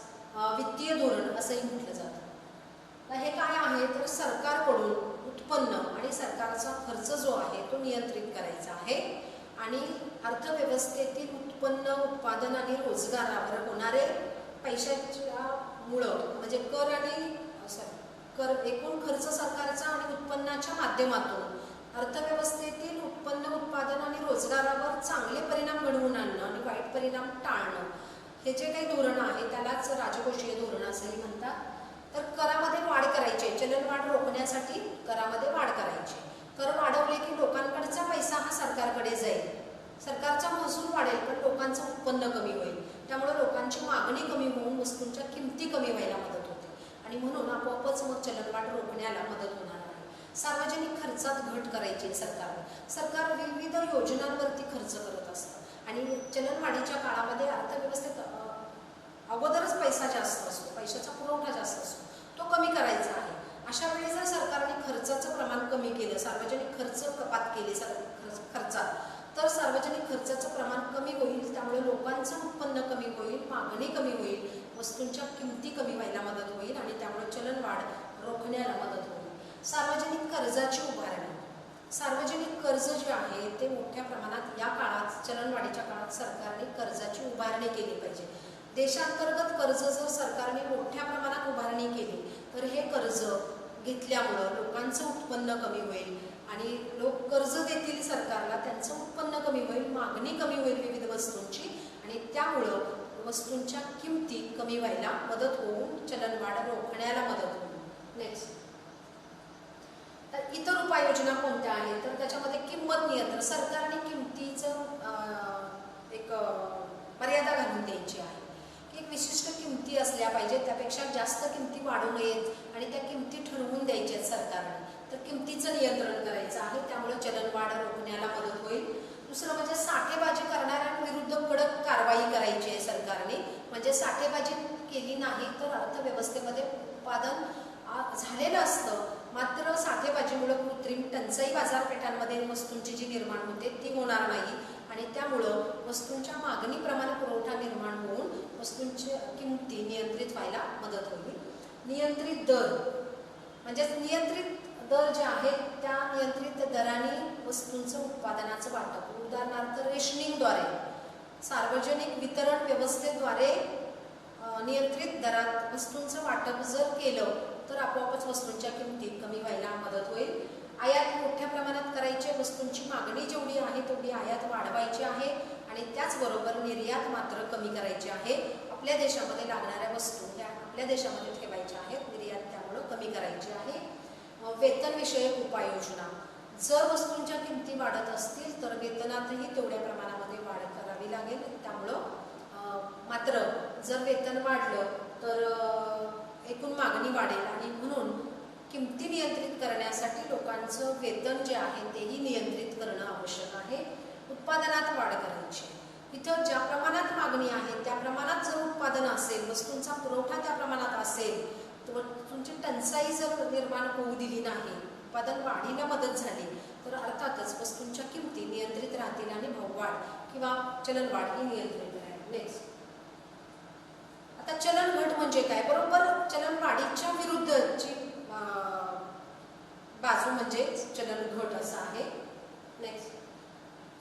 वित्तीय धोरण असंही म्हटलं जातं. तर हे काय आहे तर सरकारकडून उत्पन्न आणि सरकारचा खर्च जो आहे तो नियंत्रित करायचा आहे आणि अर्थव्यवस्थेतील उत्पन्न, उत्पादन आणि रोजगारावर होणारे पैशाच्या मुळं म्हणजे कर आणि एकूण खर्च सरकारचा आणि उत्पन्नाच्या माध्यमातून अर्थव्यवस्थेतील उत्पन्न, उत्पादन आणि रोजगारावर चांगले परिणाम घडवून आणणं आणि वाईट परिणाम टाळणं हे जे काही धोरण आहे त्यालाच राजकोषीय धोरण असंही म्हणतात. तर करामध्ये वाढ करायची, चलनवाढ रोखण्यासाठी करामध्ये वाढ करायची. कर वाढवले की लोकांकडचा पैसा हा सरकारकडे जाईल, सरकारचा महसूल वाढेल पण लोकांचं उत्पन्न कमी होईल, त्यामुळे लोकांची मागणी कमी होऊन वस्तूंच्या किमती कमी व्हायला मदत होते आणि म्हणून आपोआपच मग चलनवाढ रोखण्याला मदत होणार आहे. सार्वजनिक खर्चात घट करायची सरकार विविध योजनांवरती खर्च करत असतं आणि चलनवाढीच्या काळामध्ये अर्थव्यवस्थेत अगोदरच पैसा जास्त असतो, पैशाचा पुरवठा जास्त असतो, तो कमी करायचा आहे. अशा वेळी जर सरकारने खर्चाचं प्रमाण कमी केलं, सार्वजनिक खर्च कपात केली खर्चात, तर सार्वजनिक खर्चाचं प्रमाण कमी होईल, त्यामुळे लोकांचं उत्पन्न कमी होईल, मागणी कमी होईल, वस्तूंच्या किमती कमी व्हायला मदत होईल आणि त्यामुळे चलनवाढ रोखण्याला मदत होईल. सार्वजनिक कर्जाची उभारणी. सार्वजनिक कर्ज जे आहे ते मोठ्या प्रमाणात या काळात, चलनवाढीच्या काळात सरकारने कर्जाची उभारणी केली पाहिजे. देशांतर्गत कर्ज जर सरकारने मोठ्या प्रमाणात उभारणी केली तर हे कर्ज घेतल्यामुळं लोकांचं उत्पन्न कमी होईल आणि लोक कर्ज देतील सरकारला, त्यांचं उत्पन्न कमी होईल, मागणी कमी होईल विविध वस्तूंची आणि त्यामुळं वस्तूंच्या किमती कमी व्हायला मदत होऊन चलनवाढ रोखण्याला मदत होईल. नेक्स्ट, तर इतर उपाययोजना कोणत्या आहेत तर त्याच्यामध्ये किंमत नियंत्रण. सरकारने किमतीचं एक मर्यादा घालून द्यायची आहे की एक विशिष्ट किमती असल्या पाहिजेत, त्यापेक्षा जास्त किमती वाढू नयेत आणि त्या किमती ठरवून द्यायच्या आहेत सरकारने. तर किमतीचं नियंत्रण करायचं आहे, त्यामुळे चलनवाढ रोखण्याला मदत होईल. दुसरं म्हणजे साठेबाजी करणाऱ्यांविरुद्ध कडक कारवाई करायची आहे सरकारने. म्हणजे साठेबाजी केली नाही तर अर्थव्यवस्थेमध्ये उत्पादन झालेलं असतं, मात्र साठेबाजीमुळे कृत्रिम टंचाई बाजारपेठांमध्ये वस्तूंची जी निर्माण होते ती होणार नाही आणि त्यामुळं वस्तूंच्या मागणीप्रमाणे पुरवठा निर्माण होऊन वस्तूंच्या किमती नियंत्रित व्हायला मदत होईल. नियंत्रित दर म्हणजे नियंत्रित दर जे आहेत त्या नियंत्रित दराने वस्तूंचं उत्पादनाचं वाटप, उदाहरणार्थ रेशनिंगद्वारे, सार्वजनिक वितरण व्यवस्थेद्वारे नियंत्रित दरात वस्तूंचं वाटप जर केलं तर आपोआपच वस्तूंच्या किमती कमी व्हायला मदत होईल. आयात मोठ्या प्रमाणात करायची, वस्तूंची मागणी जेवढी आहे तेवढी आयात वाढवायची आहे आणि त्याचबरोबर निर्यात मात्र कमी करायची आहे. आपल्या देशामध्ये लागणाऱ्या वस्तू त्या आपल्या देशामध्ये ठेवायच्या आहेत, निर्यात त्यामुळं कमी करायची आहे. वेतनविषयक उपाययोजना. जर वस्तूंच्या किमती वाढत असतील तर वेतनातही तेवढ्या प्रमाणामध्ये वाढ करावी लागेल. त्यामुळं मात्र जर वेतन वाढलं तर एकूण मागणी वाढेल आणि म्हणून किमती नियंत्रित करण्यासाठी लोकांचं वेतन जे आहे तेही नियंत्रित करणं आवश्यक आहे. उत्पादनात वाढ करायची. इथं ज्या प्रमाणात मागणी आहे त्या प्रमाणात जर उत्पादन असेल, वस्तूंचा पुरवठा त्या प्रमाणात असेल, तर तुमची टंचाई जर निर्माण होऊ दिली नाही, उत्पादन वाढीला मदत झाली तर अर्थातच वस्तूंच्या किमती नियंत्रित राहतील आणि भाववाढ किंवा चलनवाढ ही नियंत्रित राहील. नेक्स्ट, आता चलन घट म्हणजे काय? बरोबर चलनवाढीच्या विरुद्धची बाजू म्हणजे चलन घट असं आहे. नेक्स्ट,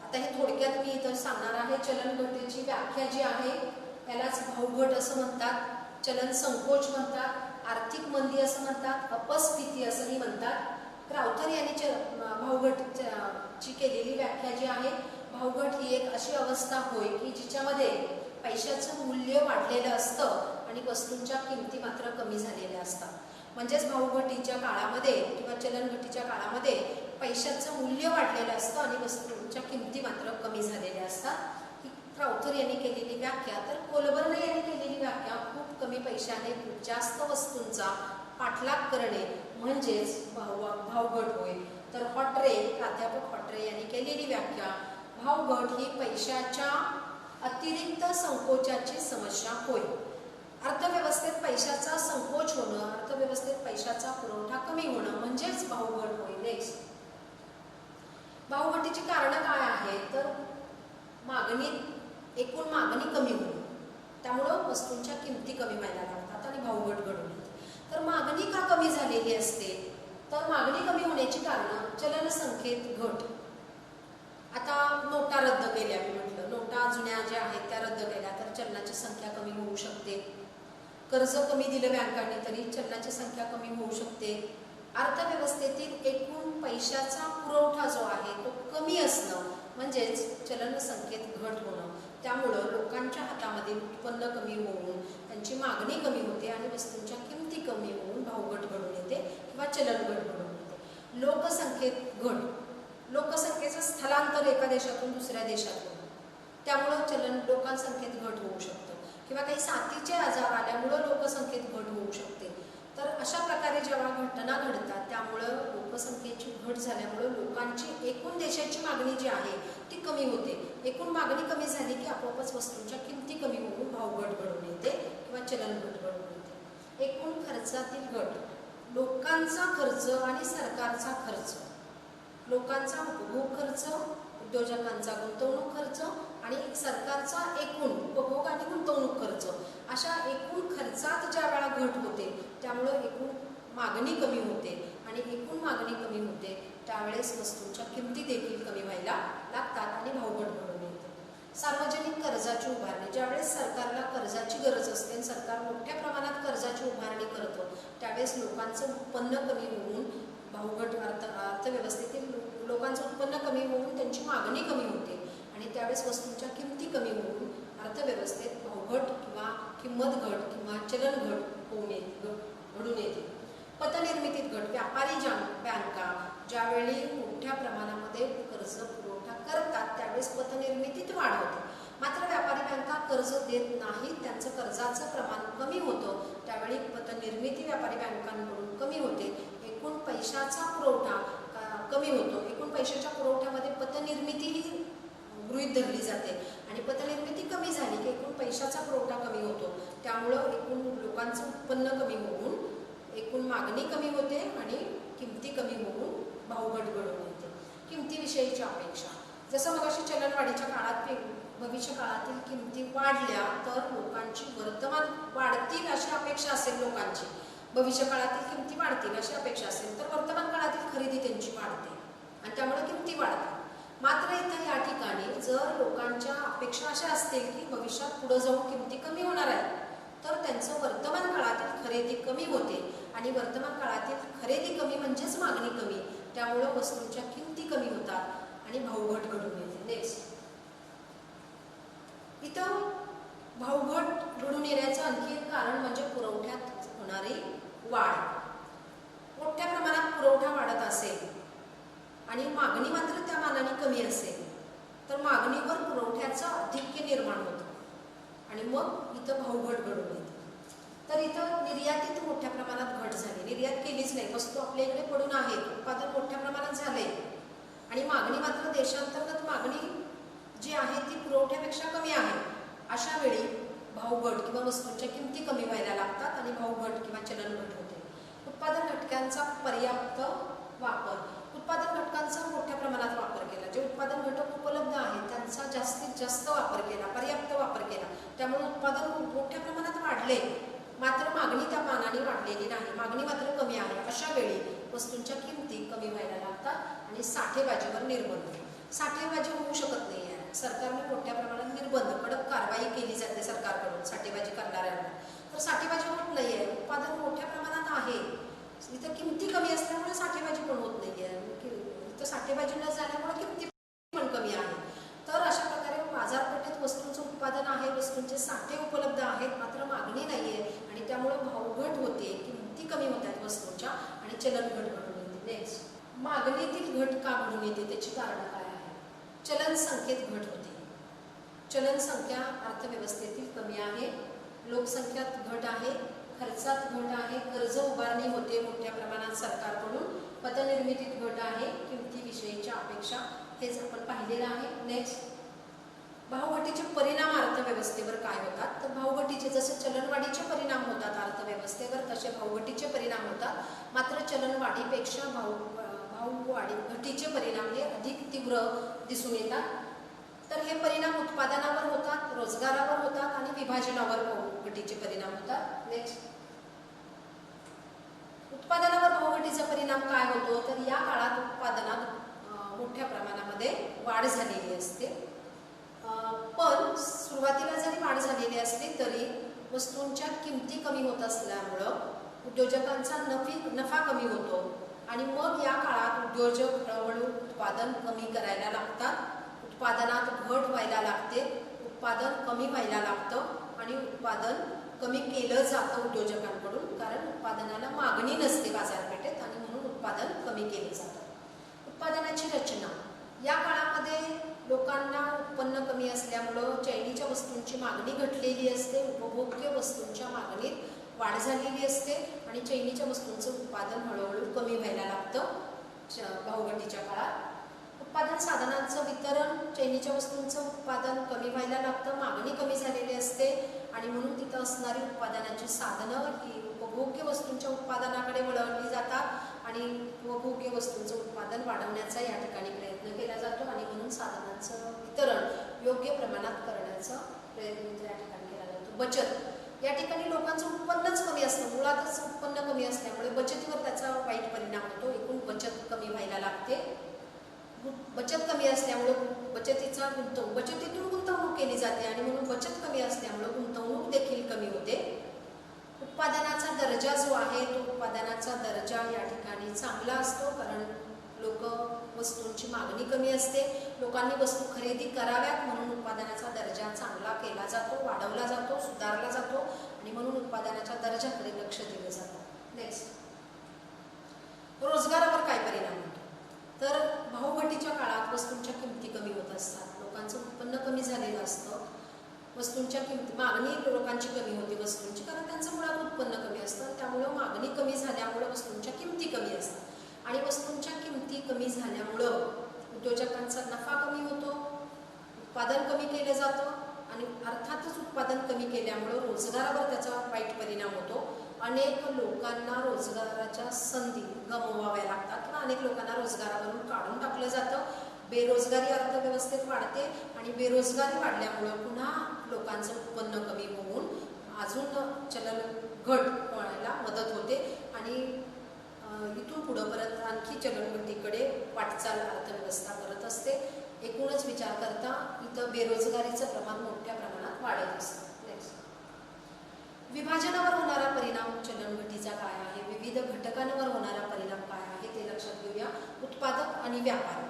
आता हे थोडक्यात मी इथं सांगणार आहे. चलन घटीची व्याख्या जी आहे त्यालाच भावघट असं म्हणतात, चलन संकोच म्हणतात, आर्थिक मंदी असं म्हणतात, अपस्फीती असंही म्हणतात. क्राउथर यांनी भावघटची केलेली व्याख्या जी आहे, भावघट ही एक अशी अवस्था होय की जिच्यामध्ये पैशाचं मूल्य वाढलेलं असतं आणि वस्तूंच्या किमती मात्र कमी झालेल्या असतात. म्हणजेच भावघटीच्या काळामध्ये किंवा चलनघटीच्या काळामध्ये पैशाचं मूल्य वाढलेलं असतं आणि वस्तूंच्या किमती मात्र कमी झालेल्या असतात. ही क्राउथर यांनी केलेली व्याख्या. तर कोलबर्ने यांनी केलेली व्याख्या खूप कमी पैशाने जास्त वस्तूंचा पाठलाग करणे म्हणजेच भावघट होय. तर हॉट प्राध्यापक हॉटरे यांनी केलेली व्याख्या, भावघट ही पैशाच्या अतिरिक्त संकोचाची समस्या होय. अर्थव्यवस्थेत पैशाचा संकोच होणं, अर्थव्यवस्थेत पैशाचा पुरवठा कमी होणं म्हणजेच भावघट होय. नेक्स्ट, भावघटीची कारणं काय आहेत तर एकूण मागणी कमी होणे, त्यामुळं वस्तूंच्या किमती कमी व्हायला लागतात आणि भावघट घडून येते. तर मागणी का कमी झालेली असते तर मागणी कमी होण्याची कारणं चलनसंख्येत घट. आता नोटा रद्द केल्या, मी म्हटलं नोटा जुन्या ज्या आहेत त्या रद्द केल्या तर चलनाची संख्या कमी होऊ शकते. कर्ज कमी दिलं बँकांनी तरी चलनाची संख्या कमी होऊ शकते. अर्थव्यवस्थेतील एकूण पैशाचा पुरवठा जो आहे तो कमी असणं म्हणजेच चलनसंख्येत घट होणं. त्यामुळं लोकांच्या हातामध्ये उत्पन्न कमी होऊन त्यांची मागणी कमी होते आणि वस्तूंच्या किमती कमी होऊन भावघट घडून येते किंवा चलनघट घडून येते. लोकसंख्येत घट, लोकसंख्येचं स्थलांतर एका देशातून दुसऱ्या देशात होणं, त्यामुळं लोकसंख्येत घट होऊ शकतं किंवा काही साथीचे आजार आल्यामुळं लोकसंख्येत घट होऊ शकते. तर अशा प्रकारे जेव्हा घटना घडतात त्यामुळं लोकसंख्येची घट झाल्यामुळं लोकांची एकूण देशाची मागणी जी आहे ती कमी होते. एकूण मागणी कमी झाली की आपोआपच वस्तूंच्या किमती कमी होऊन भावघट घडून येते किंवा चलनघट घडून येते. एकूण खर्चातील घट, लोकांचा खर्च आणि सरकारचा खर्च, लोकांचा उपभोग खर्च, उद्योजकांचा गुंतवणूक खर्च आणि सरकारचा एकूण उपभोग आणि गुंतवणूक खर्च, अशा एकूण खर्चात ज्या वेळा घट होते त्यामुळं एकूण मागणी कमी होते आणि एकूण मागणी कमी होते त्यावेळेस वस्तूंच्या किमती देखील कमी व्हायला लागतात आणि भावघट घडून येते. सार्वजनिक कर्जाची उभारणी, ज्यावेळेस सरकारला कर्जाची गरज असते आणि सरकार मोठ्या प्रमाणात कर्जाची उभारणी करतो त्यावेळेस लोकांचं उत्पन्न कमी होऊन भावघट अर्थव्यवस्थेतील लोकांचं उत्पन्न कमी होऊन त्यांची मागणी कमी होते आणि त्यावेळेस वस्तूंच्या किमती कमी होऊन अर्थव्यवस्थेत भावघट किंवा किंमत घट किंवा चलनघट घडून येते. पतनिर्मितीत घट, व्यापारी बँका ज्यावेळी मोठ्या प्रमाणामध्ये कर्ज पुरवठा करतात त्यावेळेस पतनिर्मितीत वाढ होते. मात्र व्यापारी बँका कर्ज देत नाहीत, त्यांचं कर्जाचं प्रमाण कमी होतं, त्यावेळी पतनिर्मिती व्यापारी बँकांकडून कमी होते. एकूण पैशाचा पुरवठा कमी होतो. एकूण पैशाच्या पुरवठ्यामध्ये पतनिर्मिती ही गृहीत धरली जाते आणि पतनिर्मिती कमी झाली की एकूण पैशाचा पुरवठा कमी होतो, त्यामुळं एकूण लोकांचं उत्पन्न कमी होऊन एकूण मागणी कमी होते आणि किमती कमी होऊन भावघट घडून येते. किमतीविषयीची अपेक्षा, जसं मगाशी चलनवाढीच्या काळात भविष्य काळातील किमती वाढल्या तर लोकांची वर्तमान वाढतील अशी अपेक्षा असेल, लोकांची भविष्य काळातील किमती वाढतील अशी अपेक्षा असेल तर वर्तमान काळातील खरेदी त्यांची वाढते आणि त्यामुळे किमती वाढतात. मात्र इथं या ठिकाणी जर लोकांच्या अपेक्षा अशा असतील की भविष्यात पुढे जाऊन किमती कमी होणार आहेत तर त्यांचं वर्तमान काळातील खरेदी कमी होते आणि वर्तमान काळातील खरेदी कमी म्हणजेच मागणी कमी, त्यामुळे वस्तूंच्या किमती कमी होतात आणि भावघट घडून येते. नेक्स्ट, इथं भावघट घडून येण्याचं आणखी एक कारण म्हणजे पुरवठ्यात होणारी वाढ. मोठ्या प्रमाणात पुरवठा वाढत असेल आणि मागणी मात्र त्या मानाने कमी असेल तर मागणीवर पुरवठ्याचं आधिक्य निर्माण होतं आणि मग इथं भावघट घडून येते. तर इथं निर्यातीत मोठ्या प्रमाणात घट झाली, निर्यात केलीच नाही, वस्तू आपल्या इकडे पडून आहेत, उत्पादन मोठ्या प्रमाणात झाले आणि मागणी मात्र देशांतर्गत मागणी जी आहे ती पुरवठ्यापेक्षा कमी आहे. अशा वेळी भावघट किंवा वस्तूंच्या किमती कमी व्हायला लागतात आणि भावघट किंवा चलनघट होते. उत्पादन घटकांचा पर्याप्त वापर, उत्पादन घटकांचा मोठ्या प्रमाणात वापर केला, जे उत्पादन घटक उपलब्ध आहेत त्यांचा जास्तीत जास्त वापर केला, पर्याप्त वापर केला, त्यामुळे उत्पादन मोठ्या प्रमाणात वाढले मात्र मागणी त्या मानाने वाढलेली नाही, मागणी मात्र कमी आहे. अशा वेळी वस्तूंच्या किमती कमी व्हायला लागतात आणि साठेबाजीवर निर्बंध, साठेबाजी होऊ शकत नाही आहे. सरकारने मोठ्या प्रमाणात निर्बंध, कडक कारवाई केली जाते सरकारकडून साठेबाजी करणाऱ्यांना, तर साठेबाजी होत नाही आहे. उत्पादन मोठ्या प्रमाणात आहे, इथं किमती कमी असल्यामुळे साठेबाजी पण होत नाही आहे, इथं साठेबाजी न झाल्यामुळे किमती पण कमी आहे. तर अशा प्रकारे बाजारपेठेत वस्तूंचं उत्पादन आहे, वस्तूंचे साठे उपलब्ध आहेत मात्र मागणी नाही आहे आणि त्यामुळे भावघट होते, किमती कमी होतात वस्तूंच्या आणि चलनघट घडून येते. नेक्स्ट, मागणीतील घट का घडून येते त्याची कारणं काय आहे? चलनसंख्येत घट होते, चलनसंख्या अर्थव्यवस्थेतील कमी आहे, लोकसंख्यात घट आहे, खर्चात घट आहे, कर्ज उभारणी होते मोठ्या प्रमाणात सरकारकडून, पतनिर्मितीत घट आहे, किमतीविषयीच्या हेच आपण पाहिलेलं आहे. नेक्स्ट, भावघटीचे परिणाम अर्थव्यवस्थेवर काय होतात? तर भावघटीचे जसे चलनवाढीचे परिणाम होतात अर्थव्यवस्थेवर तसे भावघटीचे परिणाम होतात. मात्र चलनवाढीपेक्षा भावघटीचे परिणाम हे अधिक तीव्र दिसून येतात. तर हे परिणाम उत्पादनावर होतात, रोजगारावर होतात आणि विभाजनावर भावघटीचे परिणाम होतात. नेक्स्ट, उत्पादनावर भावघटीचा परिणाम काय होतो? तर या काळात उत्पादनात मोठ्या प्रमाणामध्ये वाढ झालेली असते. पण सुरुवातीला जरी वाढ झालेली असली तरी वस्तूंच्या किमती कमी होत असल्यामुळं उद्योजकांचा नफा कमी होतो आणि मग या काळात उद्योजक हळूहळू उत्पादन कमी करायला लागतात. उत्पादनात घट व्हायला लागते, उत्पादन कमी व्हायला लागतं आणि उत्पादन कमी केलं जातं उद्योजकांकडून, कारण उत्पादनाला मागणी नसते बाजारपेठेत आणि म्हणून उत्पादन कमी केलं जातं. उत्पादनाची रचना, या काळामध्ये लोकांना उत्पन्न कमी असल्यामुळं चैनीच्या वस्तूंची मागणी घटलेली असते, उपभोग्य वस्तूंच्या मागणीत वाढ झालेली असते आणि चैनीच्या वस्तूंचं उत्पादन हळूहळू कमी व्हायला लागतं भावघटीच्या काळात. उत्पादन साधनांचं वितरण, चैनीच्या वस्तूंचं उत्पादन कमी व्हायला लागतं, मागणी कमी झालेली असते आणि म्हणून तिथं असणारी उत्पादनाची साधनं ही उपभोग्य वस्तूंच्या उत्पादनाकडे वळवली जातात आणि उपभोग्य वस्तूंचं उत्पादन वाढवण्याचा या ठिकाणी प्रयत्न केला जातो आणि म्हणून साधनांचं वितरण योग्य प्रमाणात करण्याचा प्रयत्न या ठिकाणी केला जातो. बचत, या ठिकाणी लोकांचं उत्पन्नच कमी असतं, मुळातच उत्पन्न कमी असल्यामुळे बचतीवर त्याचा वाईट परिणाम होतो. एकूण बचत कमी व्हायला लागते. बचत कमी असल्यामुळे बचतीतून गुंतवणूक केली जाते आणि म्हणून बचत कमी असल्यामुळे गुंतवणूक देखील कमी होते. उत्पादनाचा दर्जा जो आहे तो उत्पादनाचा दर्जा या ठिकाणी चांगला असतो, कारण वस्तूंची मागणी कमी असते, लोकांनी वस्तू खरेदी कराव्यात म्हणून उत्पादनाचा दर्जा चांगला केला जातो, वाढवला जातो, सुधारला जातो आणि म्हणून उत्पादनाच्या दर्जाकडे लक्ष दिलं जातं. नेक्स्ट, रोजगारावर काय परिणाम होतो? तर भावघटीच्या काळात वस्तूंच्या किमती कमी होत असतात, लोकांचं उत्पन्न कमी झालेलं असतं, वस्तूंच्या किमती, मागणी लोकांची कमी होते वस्तूंची, कारण त्यांचं मुळात उत्पन्न कमी असतं, त्यामुळं मागणी कमी झाल्यामुळं वस्तूंच्या किमती कमी असतात आणि वस्तूंच्या किमती कमी झाल्यामुळं उद्योजकांचा नफा कमी होतो, उत्पादन कमी केलं जातं आणि अर्थातच उत्पादन कमी केल्यामुळं रोजगारावर त्याचा वाईट परिणाम होतो. अनेक लोकांना रोजगाराच्या संधी गमवाव्या लागतात किंवा अनेक लोकांना रोजगारावरून काढून टाकलं जातं. बेरोजगारी अर्थव्यवस्थेत वाढते आणि बेरोजगारी वाढल्यामुळं पुन्हा लोकांचं उत्पन्न कमी होऊन अजून चलन घट होण्याला मदत होते आणि इथून पुढं परत आणखी चलनघटीकडे वाटचाल अर्थव्यवस्था करत असते. एकूणच विचार करता इथं बेरोजगारीचं प्रमाण मोठ्या प्रमाणात वाढत असतं. विभाजनावर होणारा परिणाम चलनघटीचा काय आहे? विविध घटकांवर होणारा परिणाम काय आहे ते लक्षात घेऊया. उत्पादक आणि व्यापारी.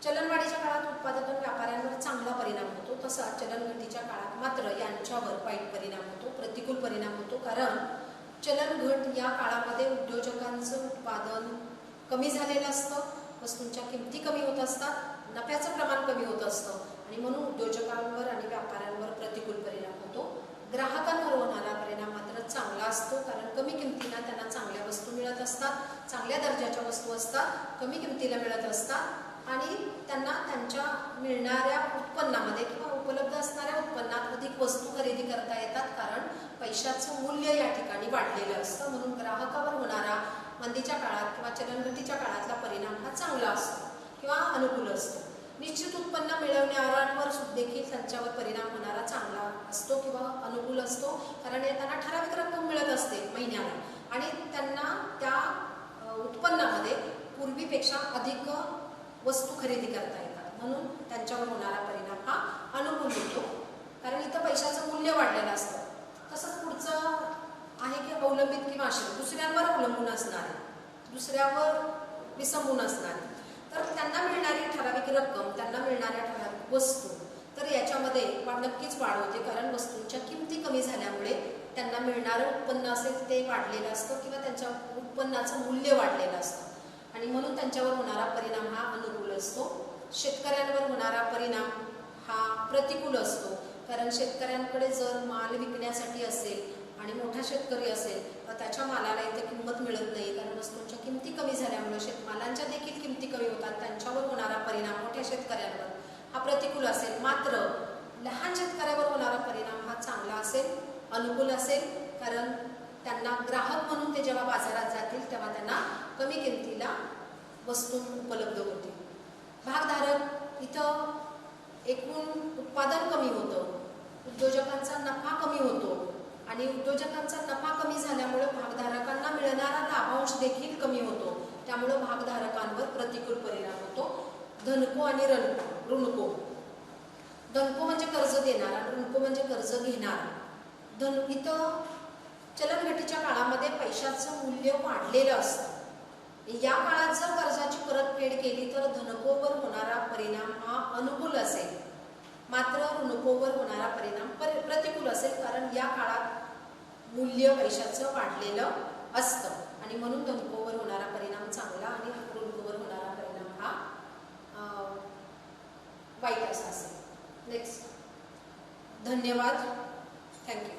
चलनवाढीच्या काळात उत्पादक आणि व्यापाऱ्यांवर चांगला परिणाम होतो, तसा चलनघटीच्या काळात मात्र यांच्यावर वाईट परिणाम होतो, प्रतिकूल परिणाम होतो. कारण चलनघट या काळामध्ये उद्योजकांचं उत्पादन कमी झालेलं असतं, वस्तूंच्या किमती कमी होत असतात, नफ्याचं प्रमाण कमी होत असतं आणि म्हणून उद्योजकांवर आणि व्यापाऱ्यांवर प्रतिकूल परिणाम होतो. ग्राहकांवर होणारा परिणाम मात्र चांगला असतो, कारण कमी किमतीला त्यांना चांगल्या वस्तू मिळत असतात, चांगल्या दर्जाच्या वस्तू असतात, कमी किमतीला मिळत असतात आणि त्यांना त्यांच्या मिळणाऱ्या उत्पन्नामध्ये किंवा उपलब्ध असणाऱ्या उत्पन्नात अधिक वस्तू खरेदी करता येतात, कारण पैशाचं मूल्य या ठिकाणी वाढलेलं असतं. म्हणून ग्राहकावर होणारा मंदीच्या काळात किंवा चलनघटीच्या काळातला परिणाम हा चांगला असतो किंवा अनुकूल असतो. निश्चित उत्पन्न मिळवणाऱ्यांवर देखील त्यांच्यावर परिणाम होणारा चांगला असतो किंवा अनुकूल असतो, कारण त्यांना ठराविक रक्कम मिळत असते महिन्याला आणि त्यांना त्या उत्पन्नामध्ये पूर्वीपेक्षा अधिक वस्तू खरेदी करता येतात, म्हणून त्यांच्यावर होणारा परिणाम हा अनुकूल होतो, कारण इथं पैशाचं मूल्य वाढलेलं असतं. तसंच पुढचं आहे की अवलंबित किंवा आश्रित, दुसऱ्यांवर अवलंबून असणारे, दुसऱ्यावर विसंबून असणारे. तर त्यांना मिळणारी ठराविक रक्कम, त्यांना मिळणाऱ्या ठराविक वस्तू, तर याच्यामध्ये नक्कीच वाढ होते, कारण वस्तूंच्या किमती कमी झाल्यामुळे त्यांना मिळणारं उत्पन्न असेल ते वाढलेलं असतं किंवा त्यांच्या उत्पन्नाचं मूल्य वाढलेलं असतं आणि म्हणून त्यांच्यावर होणारा परिणाम हा अनुकूल असतो. शेतकऱ्यांवर होणारा परिणाम हा प्रतिकूल असतो, कारण शेतकऱ्यांकडे जर माल विकण्यासाठी असेल आणि मोठा शेतकरी असेल तर त्याच्या मालाला इथे किंमत मिळत नाही, कारण वस्तूंच्या किमती कमी झाल्यामुळे शेतमालांच्या देखील किमती कमी होतात त्यांच्यावर होणारा परिणाम मोठ्या शेतकऱ्यांवर हा प्रतिकूल असेल, मात्र लहान शेतकऱ्यावर होणारा परिणाम हा चांगला असेल, अनुकूल असेल, कारण त्यांना ग्राहक म्हणून ते जेव्हा बाजारात जातील तेव्हा त्यांना कमी किमतीला वस्तू उपलब्ध होतील. भागधारक इथं एकूण उत्पादन कमी होतं, उद्योजकांचा नफा कमी होतो आणि उद्योजकांचा नफा कमी झाल्यामुळे भागधारकांना मिळणारा लाभांश देखील कमी होतो. त्यामुळे भागधारकांवर प्रतिकूल परिणाम होतो. धनको आणि ऋणको. धनको म्हणजे कर्ज देणारा, ऋणको म्हणजे कर्ज घेणारा. इथं चलनघटीच्या काळामध्ये पैशाचं मूल्य वाढलेलं असतं. या काळात जर कर्जाची परतफेड केली तर धनकोवर होणारा परिणाम हा अनुकूल असेल, मात्र ऋणकोवर होणारा परिणाम प्रतिकूल असेल, कारण या काळात मूल्य पैशाचं वाढलेलं असतं आणि म्हणून धनकोवर होणारा परिणाम चांगला आणि ऋणकोवर होणारा परिणाम हा वाईट असा असेल. नेक्स्ट. धन्यवाद. थँक्यू.